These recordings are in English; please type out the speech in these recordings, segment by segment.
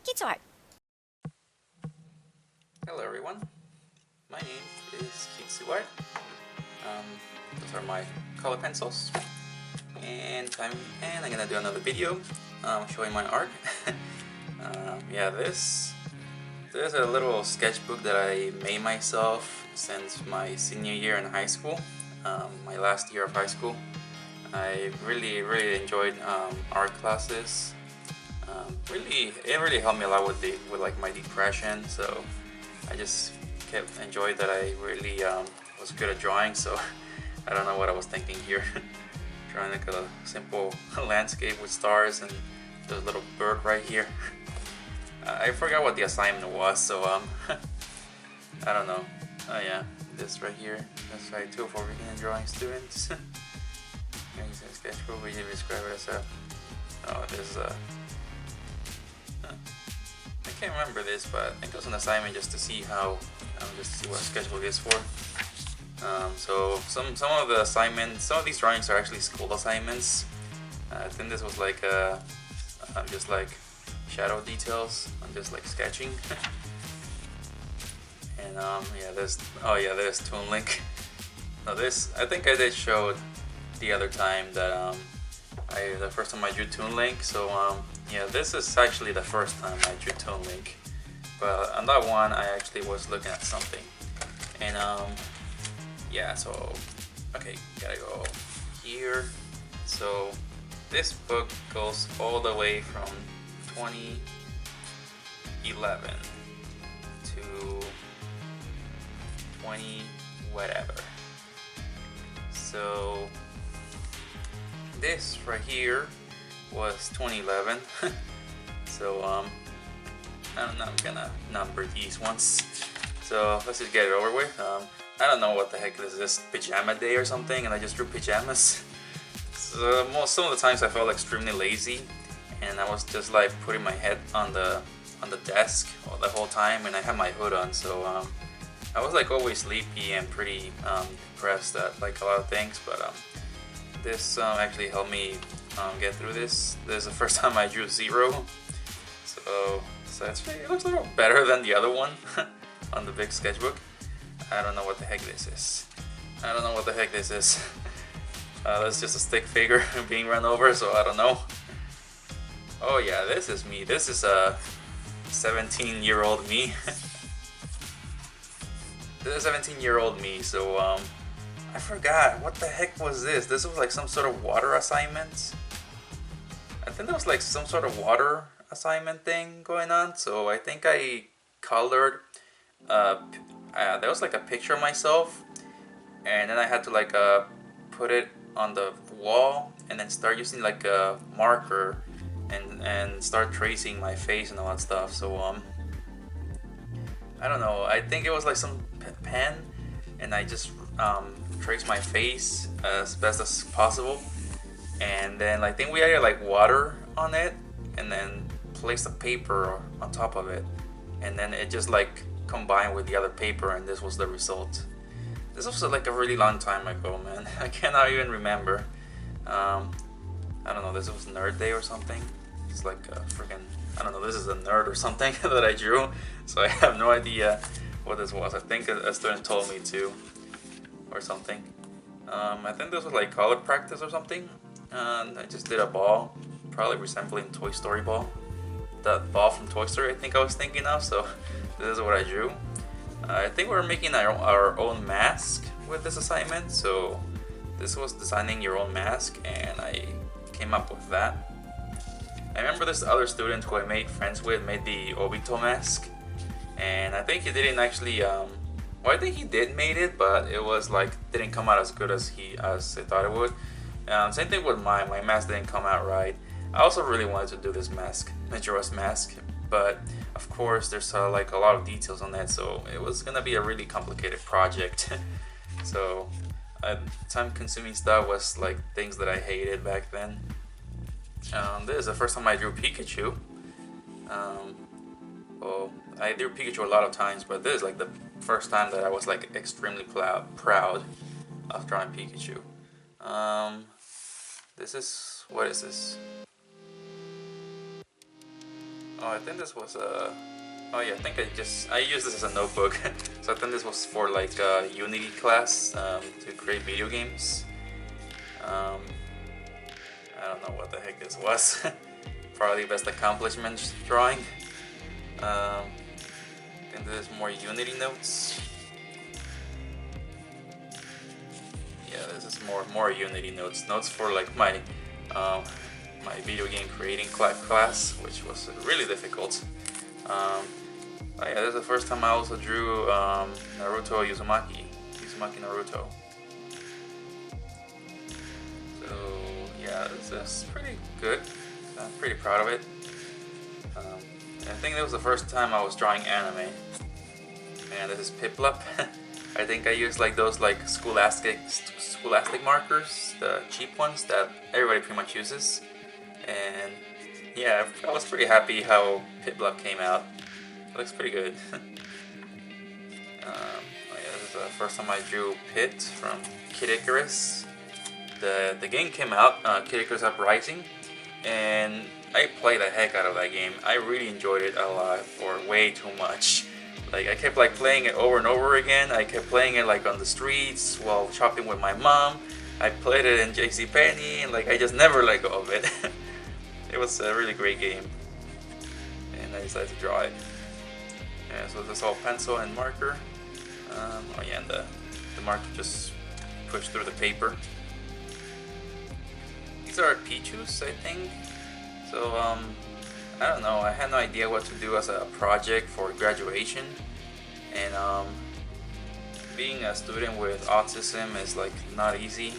Guitar. Hello everyone, my name is Kitsuar. Those are my color pencils, and I'm gonna do another video showing my art. Yeah, this is a little sketchbook that I made myself since my senior year in high school, my last year of high school. I really enjoyed art classes. It really helped me a lot with like my depression. So I just kept enjoyed that I really was good at drawing. So I don't know what I was thinking here. Drawing like a simple landscape with stars and there's a little bird right here. I forgot what the assignment was, so I don't know. Oh yeah, this right here. That's right, 2 for beginner drawing students. Using sketchbook, we describe it as a. Oh, there's a. I can't remember this, but I think it was an assignment just to see how, just to see what a sketchbook is for. So some of the assignments, some of these drawings are actually school assignments. I think this was like just like shadow details. I'm just like sketching. And yeah, there's Toon Link. Now this, I think I did show the other time that the first time I drew Toon Link. So yeah, this is actually the first time I drew Toon Link. But on that one, I actually was looking at something, and yeah. So okay, gotta go here. So this book goes all the way from 2011 to 20 whatever. So this right here was 2011. So I'm gonna number these ones. So let's just get it over with. I don't know what the heck this is, pajama day or something, and I just drew pajamas. So some of the times I felt extremely lazy, and I was just like putting my head on the desk the whole time, and I had my hood on, so I was like always sleepy and pretty depressed at like a lot of things. But this actually helped me get through this. This is the first time I drew zero, so it looks a little better than the other one on the big sketchbook. I don't know what the heck this is. That's just a stick figure being run over, so I don't know. Oh yeah, this is me. This is a 17-year-old me. This is a 17-year-old me, so I forgot, what the heck was this? This was like some sort of water assignment. I think there was like some sort of water assignment thing going on, so I think I colored, there was like a picture of myself, and then I had to like put it on the wall and then start using like a marker and start tracing my face and all that stuff. So I don't know, I think it was like some pen, and I just traced my face as best as possible, and then I think we added like water on it and then placed a paper on top of it, and then it just like combined with the other paper, and this was the result. This was like a really long time ago, man. I cannot even remember. I don't know, this was Nerd Day or something. It's like a freaking, I don't know, this is a nerd or something that I drew, so I have no idea what this was. I think a student told me to, or something. I think this was like color practice or something, and I just did a ball, probably resembling Toy Story ball. That ball from Toy Story I think I was thinking of, so this is what I drew. I think we're making our own mask with this assignment, so this was designing your own mask, and I came up with that. I remember this other student who I made friends with made the Obito mask, and I think he didn't actually, well, I think he did made it, but it was like, didn't come out as good as I thought it would. Same thing with my mask didn't come out right. I also really wanted to do this mask, Majora's Mask, but of course there's like a lot of details on that, so it was gonna be a really complicated project. So time-consuming stuff was like things that I hated back then. This is the first time I drew Pikachu. Well, I drew Pikachu a lot of times, but this is like the first time that I was like extremely proud of drawing Pikachu. What is this? Oh, I think this was a. Oh yeah, I think I used this as a notebook. So I think this was for like a Unity class to create video games. Um, I don't know what the heck this was. Probably best accomplishments drawing. I think this is more Unity notes. Yeah, this is more Unity notes. Notes for like my video game creating class, which was really difficult. Oh yeah, this is the first time I also drew Naruto Uzumaki Naruto. So yeah, this is pretty good. I'm pretty proud of it. I think that was the first time I was drawing anime. And this is Piplup. I think I used like those like scholastic markers, the cheap ones that everybody pretty much uses. And yeah, I was pretty happy how Piplup came out. It looks pretty good. Oh yeah, this is the first time I drew Pit from Kid Icarus. The game came out, Kid Icarus Uprising, and I played the heck out of that game. I really enjoyed it a lot, or way too much. Like I kept like playing it over and over again. I kept playing it like on the streets while shopping with my mom. I played it in JCPenney, and like I just never let go of it. It was a really great game, and I decided to draw it. Yeah, so this is all pencil and marker. Oh yeah, and the marker just pushed through the paper. These are Pichus, I think. So I don't know. I had no idea what to do as a project for graduation, and being a student with autism is like not easy,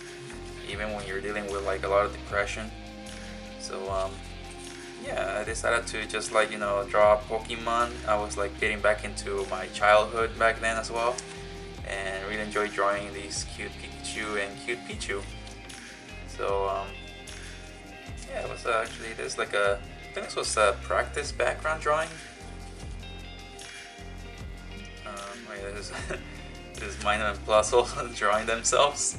even when you're dealing with like a lot of depression. So yeah, I decided to just like draw Pokemon. I was like getting back into my childhood back then as well, and really enjoyed drawing these cute Pikachu and cute Pichu. So yeah, it was actually there's like a. I think this was a practice background drawing. Wait, this is Minor and Plusle drawing themselves.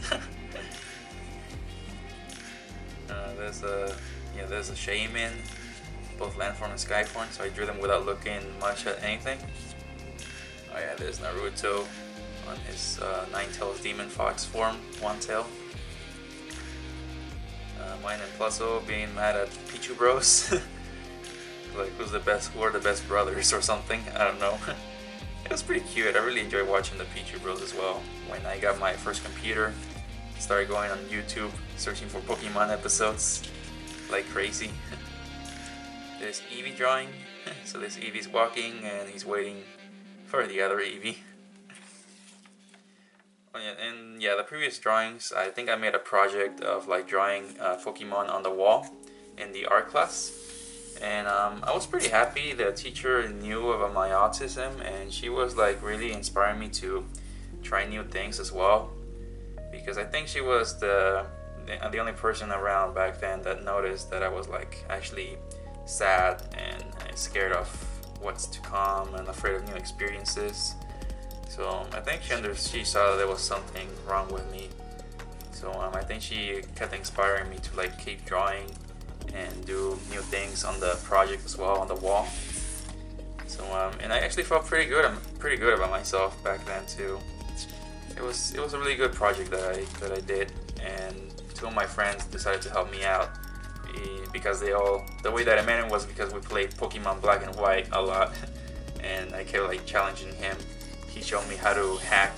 There's a Shaman, both landform and skyform, so I drew them without looking much at anything. Oh yeah, there's Naruto on his Nine-Tails Demon Fox form, one tail. Mine and Plusle being mad at Pichu Bros. Like who are the best brothers or something, I don't know. It was pretty cute. I really enjoyed watching the Pichu Bros as well. When I got my first computer, started going on YouTube searching for Pokemon episodes like crazy. There's Eevee drawing. So this Eevee's walking and he's waiting for the other Eevee. Oh yeah, and yeah, the previous drawings, I think I made a project of like drawing Pokemon on the wall in the art class. And I was pretty happy. The teacher knew about my autism, and she was like really inspiring me to try new things as well. Because I think she was the only person around back then that noticed that I was like actually sad and scared of what's to come and afraid of new experiences. So I think she saw that there was something wrong with me. So I think she kept inspiring me to like keep drawing and do new things on the project as well on the wall. So and I actually felt pretty good. I'm pretty good about myself back then too. It was a really good project that I did, and two of my friends decided to help me out because the way that I met him was because we played Pokemon Black and White a lot, and I kept like challenging him. He showed me how to hack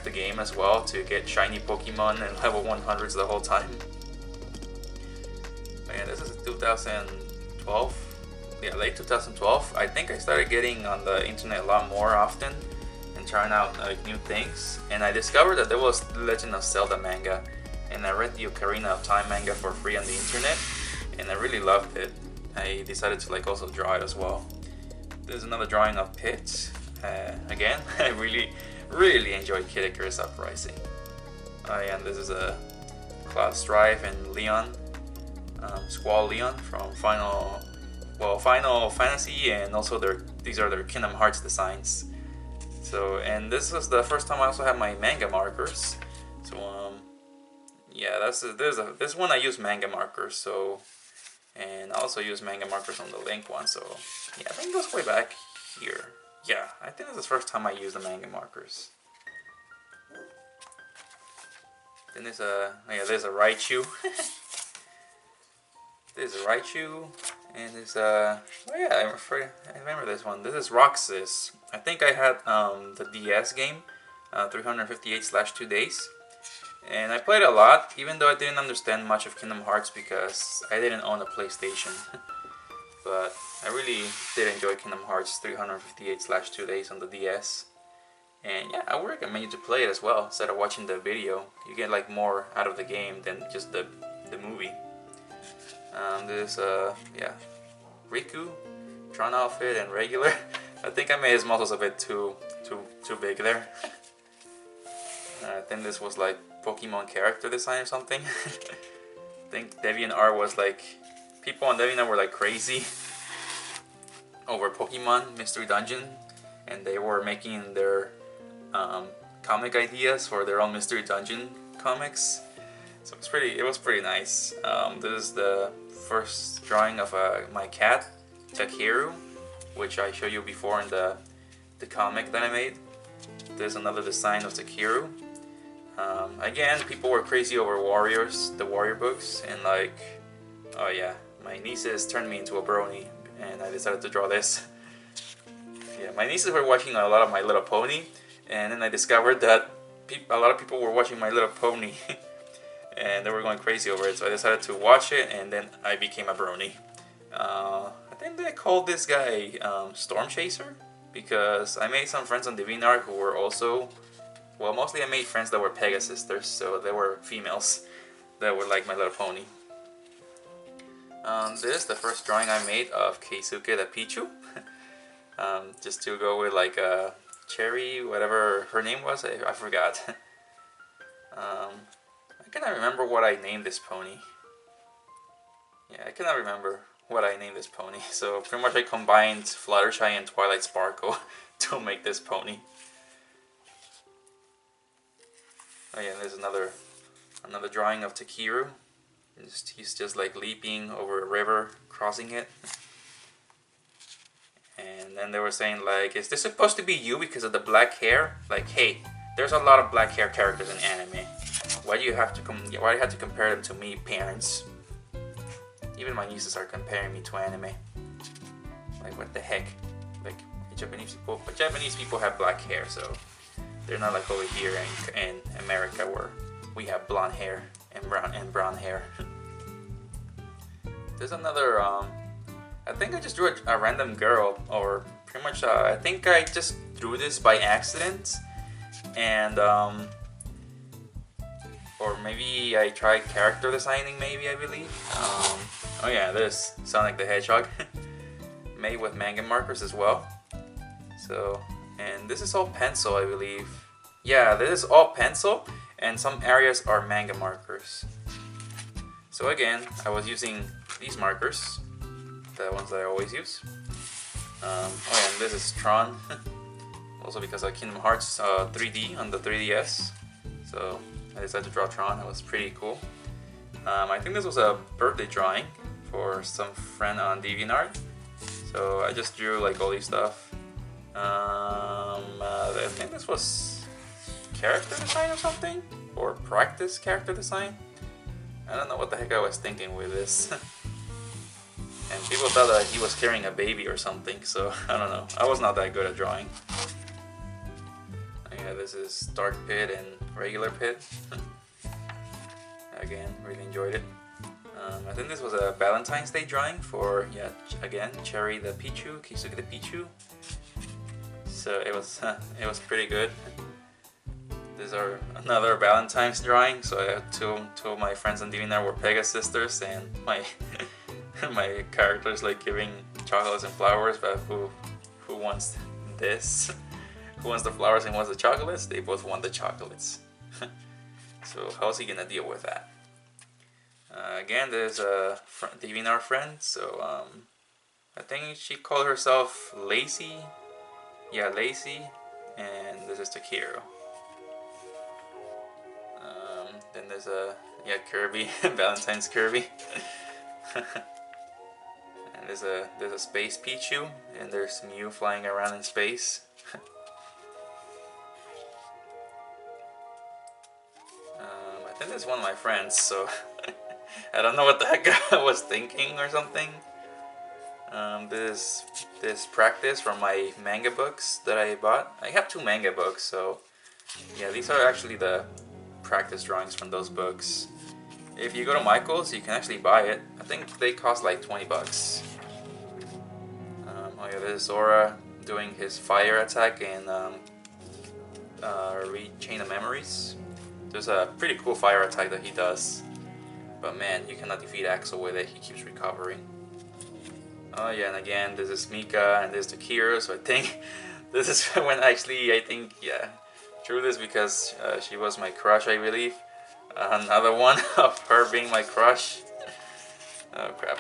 the game as well to get shiny Pokemon and level 100s the whole time. Yeah, this is 2012. Yeah, late 2012. I think I started getting on the internet a lot more often and trying out like new things. And I discovered that there was Legend of Zelda manga, and I read the Ocarina of Time manga for free on the internet, and I really loved it. I decided to like also draw it as well. There's another drawing of Pit. Again, I really enjoyed Kid Icarus Uprising. And this is a Cloud Strife and Leon. Squall Leon from Final Fantasy, and also these are their Kingdom Hearts designs. So, and this was the first time I also had my manga markers. So, yeah, this one I use manga markers. So, And I also use manga markers on the Link one, so yeah, I think it goes way back here. Yeah, I think this is the first time I used the manga markers. Then there's a, oh yeah, there's a Raichu. There's a Raichu, and there's a, oh yeah, I remember this one. This is Roxas. I think I had the DS game, 358/2 days. And I played a lot, even though I didn't understand much of Kingdom Hearts because I didn't own a PlayStation. But I really did enjoy Kingdom Hearts 358/2 days on the DS. And yeah, I would recommend you to play it as well instead of watching the video. You get like more out of the game than just the movie. There's yeah, Riku, Tron outfit, and regular. I think I made his muscles a bit too big there. I think this was like Pokemon character design or something. I think DeviantArt was like, people on DeviantArt were like crazy over Pokemon Mystery Dungeon, and they were making their comic ideas for their own Mystery Dungeon comics. So it was pretty nice. This is the first drawing of my cat, Takeru, which I showed you before in the comic that I made. There's another design of Takeru. Again, people were crazy over the Warrior books, and like, oh yeah, my nieces turned me into a brony, and I decided to draw this. Yeah, my nieces were watching a lot of My Little Pony, and then I discovered that a lot of people were watching My Little Pony, and they were going crazy over it, so I decided to watch it, and then I became a brony. I think they called this guy Storm Chaser, because I made some friends on DeviantArt who were also, well, mostly I made friends that were Pega sisters, so they were females that were like My Little Pony. This is the first drawing I made of Keisuke the Pichu. Just to go with like a Cherry, whatever her name was, I forgot. I cannot remember what I named this pony. Yeah, I cannot remember what I named this pony. So pretty much I combined Fluttershy and Twilight Sparkle to make this pony. Oh yeah, there's another drawing of Takeru. He's just like leaping over a river, crossing it. And then they were saying like, is this supposed to be you because of the black hair? Like, hey, there's a lot of black hair characters in anime. Why do you have to compare them to me, parents? Even my nieces are comparing me to anime. Like, what the heck? Like, Japanese people have black hair, so they're not like over here in America where we have blonde hair and brown hair. There's another, I think I just drew a random girl, or pretty much, I think I just drew this by accident, and, or maybe I tried character designing, I believe. Oh yeah, this Sonic the Hedgehog, made with manga markers as well. So, and this is all pencil, I believe. Yeah, this is all pencil, and some areas are manga markers. So again, I was using these markers, the ones that I always use. Oh yeah, and this is Tron, also because of Kingdom Hearts 3D on the 3DS. So I decided to draw Tron. It was pretty cool. I think this was a birthday drawing for some friend on DeviantArt. So I just drew like all these stuff. I think this was character design or something, or practice character design. I don't know what the heck I was thinking with this. And people thought that he was carrying a baby or something, so I don't know. I was not that good at drawing. Yeah, this is Dark Pit and Regular Pit. Again, really enjoyed it. I think this was a Valentine's Day drawing for, yeah, again, Cherry the Pichu, Keisuke the Pichu. So it was pretty good. These are another Valentine's drawing. So I have two of my friends on DeviantArt were Pega sisters, and my my characters like giving chocolates and flowers. But who wants this? Who wants the flowers and wants the chocolates? They both want the chocolates. So how's he gonna deal with that? Again, there's a DeviantArt friend. So I think she called herself Lacey. Yeah, Lacey, and this is Takeru. Then there's a Kirby, Valentine's Kirby. there's a space Pichu, and there's Mew flying around in space. I think that's one of my friends, so I don't know what the heck I was thinking or something. This practice from my manga books that I bought. I have 2 manga books, so yeah, these are actually the practice drawings from those books. If you go to Michael's, you can actually buy it. I think they cost like 20 bucks. Oh yeah, this is Zora doing his fire attack in Chain of Memories. There's a pretty cool fire attack that he does. But man, you cannot defeat Axel with it. He keeps recovering. Oh yeah, and again, this is Mika and this is Takira. So I think this is when actually I think, yeah, drew this because she was my crush, I believe. Another one of her being my crush. Oh crap,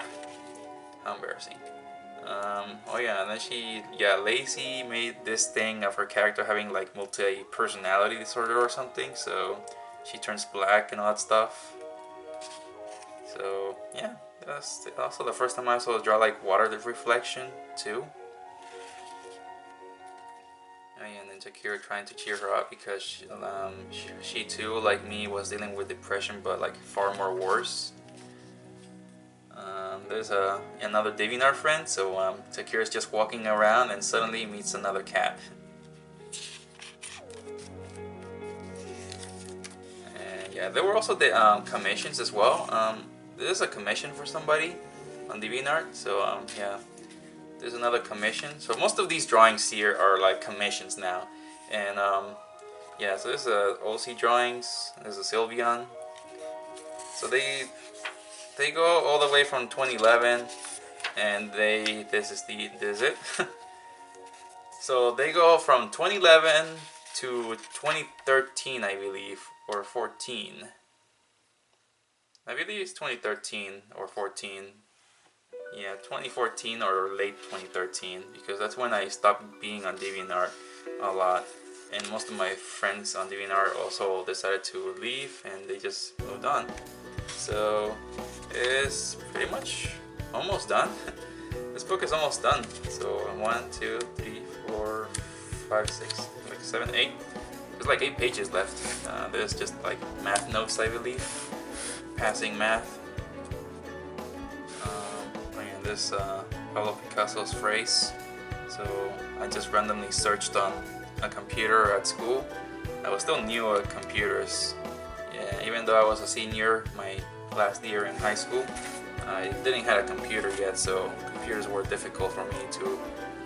how embarrassing. Oh yeah, and then Lacey made this thing of her character having like multi-personality disorder or something, so she turns black and all that stuff. So yeah, that's also the first time I saw draw like water reflection too. Oh yeah, and then Takira trying to cheer her up because she too, like me, was dealing with depression, but like far more worse. There's another DeviantArt friend, so Takira's just walking around and suddenly meets another cat. And yeah, there were also the commissions as well. There's a commission for somebody on DeviantArt, so yeah, there's another commission. So most of these drawings here are like commissions now, and yeah, so there's OC drawings, there's a Sylveon. So they go all the way from 2011, and this is it. So they go from 2011 to 2013, I believe, or 14. I believe it's 2013 or 14. Yeah, 2014 or late 2013, because that's when I stopped being on DeviantArt a lot, and most of my friends on DeviantArt also decided to leave, and they just moved on. So it's pretty much almost done. This book is almost done. So 1, 2, 3, 4, 5, 6, like 7, 8. There's like 8 pages left. There's just like math notes, I believe, passing math. And this Pablo Picasso's phrase. So I just randomly searched on a computer at school. I was still new at computers. Yeah, even though I was a senior my last year in high school, I didn't have a computer yet, so computers were difficult for me to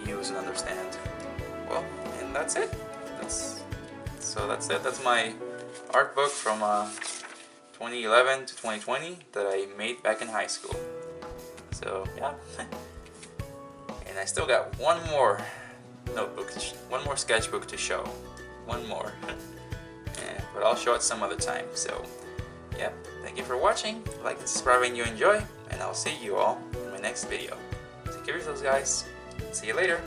use and understand. Well, and that's it. That's it. That's my art book from 2011 to 2020 that I made back in high school. So yeah, and I still got one more notebook, one more sketchbook to show, one more. But I'll show it some other time. So yeah, thank you for watching. Like and subscribe when you enjoy, and I'll see you all in my next video. Take care of yourselves, guys. See you later.